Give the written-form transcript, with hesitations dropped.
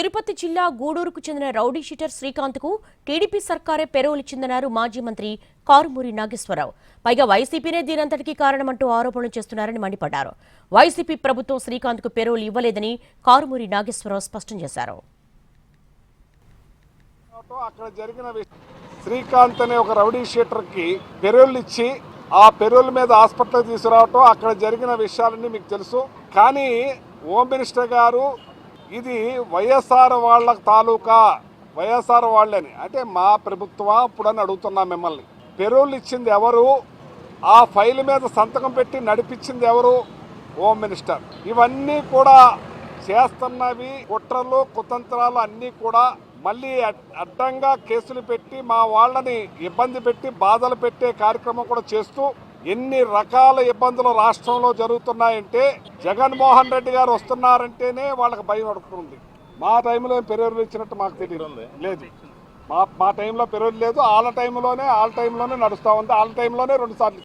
తిరుపతి జిల్లా గూడూరుకు చెందిన rowdy sheeter శ్రీకాంత్కు TDP సర్కారే payroll ఇచ్చిందన్నారు మాజీ మంత్రి కారుమూరి నాగేశ్వరరావు. పైగా వైసీపీనే దీనంతటికీ కారణమంటూ ఆరోపణలు చేస్తున్నారని మండిపడ్డారు. వైసీపీ ప్రభుత్వం శ్రీకాంత్కు పెరోల్ ఇవ్వలేదని కారుమూరి నాగేశ్వరరావు స్పష్టం చేశారు. శ్రీకాంత్ అనే ఒక రౌడీ షీటర్కి పెరోల్ ఇచ్చి ఆ పెరోల్ మీద హాస్పిటల్కి తీసుకురావటం, అక్కడ జరిగిన విషయాలన్నీ మీకు తెలుసు. కానీ హోమ్ మినిస్టర్ గారు ఇది వైఎస్ఆర్ వాళ్ళ తాలూకా, వైఎస్ఆర్ వాళ్ళని అంటే మా ప్రభుత్వం ఇప్పుడని అడుగుతున్నాం మిమ్మల్ని. పెరోల్ ఇచ్చింది ఎవరు? ఆ ఫైల్ మీద సంతకం పెట్టి నడిపించింది ఎవరు? Home minister. ఇవన్నీ కూడా చేస్తున్నవి కుట్రలు కుతంత్రాలు అన్నీ కూడా మళ్ళీ అడ్డంగా కేసులు పెట్టి మా వాళ్ళని ఇబ్బంది పెట్టి బాధలు పెట్టే కార్యక్రమం కూడా చేస్తూ ఎన్ని రకాల ఇబ్బందులు రాష్ట్రంలో జరుగుతున్నాయంటే జగన్మోహన్ రెడ్డి గారు వస్తున్నారంటేనే వాళ్ళకి భయం పడుతుంది. మా టైంలో పెరోల్ ఇచ్చినట్టు మాకు తెలియదు, లేదు. మా టైంలో పెరోల్ లేదు. వాళ్ళ టైంలోనే నడుస్తూ ఉంది. వాళ్ళ టైంలోనే 2 సార్లు